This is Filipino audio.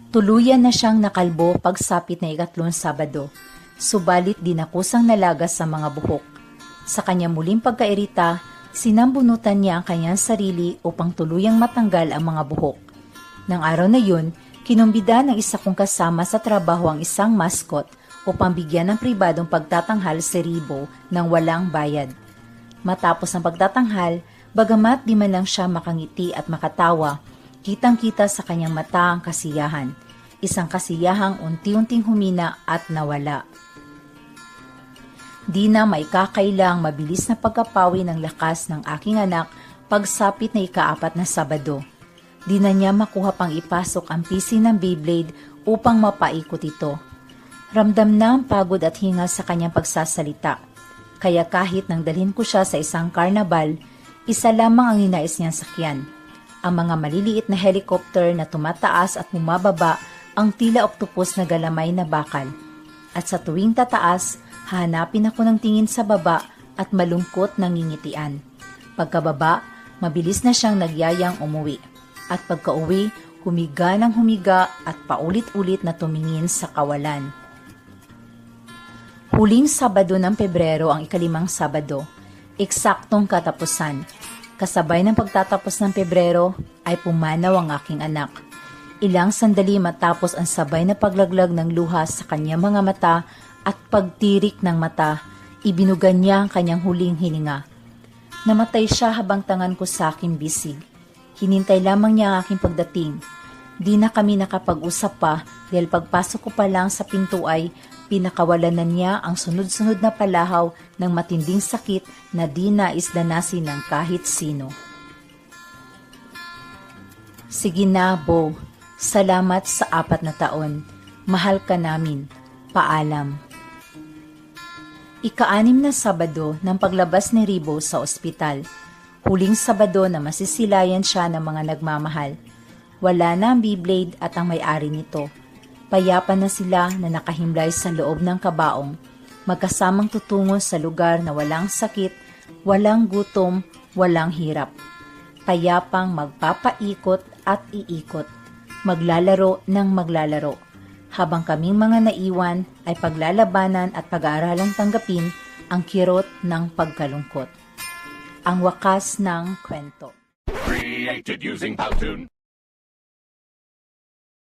Tuluyan na siyang nakalbo pagsapit na ikatlong Sabado, subalit dinakusang nalagas sa mga buhok. Sa kanyang muling pagkairita, sinambunutan niya ang kanyang sarili upang tuluyang matanggal ang mga buhok. Nang araw na yun, kinumbida ng isa kong kasama sa trabaho ang isang mascot upang bigyan ng pribadong pagtatanghal si Ribo nang walang bayad. Matapos ang pagtatanghal, bagamat di man lang siya makangiti at makatawa, kitang-kita sa kanyang mata ang kasiyahan. Isang kasiyahang unti-unting humina at nawala. Di na maikakailang mabilis na pagkapawi ng lakas ng aking anak pagsapit na ika-4 na Sabado. Di na niya makuha pang ipasok ang pisi ng Beyblade upang mapaikot ito. Ramdam na ang pagod at hingal sa kanyang pagsasalita. Kaya kahit nang dalhin ko siya sa isang karnabal, isa lamang ang ninais niyang sakyan. Ang mga maliliit na helicopter na tumataas at bumababa ang tila octopus na galamay na bakal. At sa tuwing tataas, hahanapin ako ng tingin sa baba at malungkot na ngingitian. Pagkababa, mabilis na siyang nagyayang umuwi. At pagkauwi, humiga ng humiga at paulit-ulit na tumingin sa kawalan. Huling Sabado ng Pebrero ang ika-5 Sabado, eksaktong katapusan. Kasabay ng pagtatapos ng Pebrero ay pumanaw ang aking anak. Ilang sandali matapos ang sabay na paglaglag ng luha sa kanyang mga mata at pagtirik ng mata, ibinugan niya ang kanyang huling hininga. Namatay siya habang tangan ko sa aking bisig. Hinintay lamang niya ang aking pagdating. Di na kami nakapag-usap pa dahil pagpasok ko pa lang sa pinto ay pinakawalan na niya ang sunod-sunod na palahaw ng matinding sakit na di nais danasin ng kahit sino. Sige na, Bo. Salamat sa 4 na taon. Mahal ka namin. Paalam. Ika-6 na Sabado ng paglabas ni Ribo sa ospital. Huling Sabado na masisilayan siya ng mga nagmamahal. Wala na ang Beyblade at ang may-ari nito. Payapa na sila na nakahimlay sa loob ng kabaong, magkasamang tutungo sa lugar na walang sakit, walang gutom, walang hirap. Payapang magpapaikot at iikot, maglalaro ng maglalaro, habang kaming mga naiwan ay paglalabanan at pag-aaralang tanggapin ang kirot ng pagkalungkot. Ang wakas ng kwento. Created using Powtoon.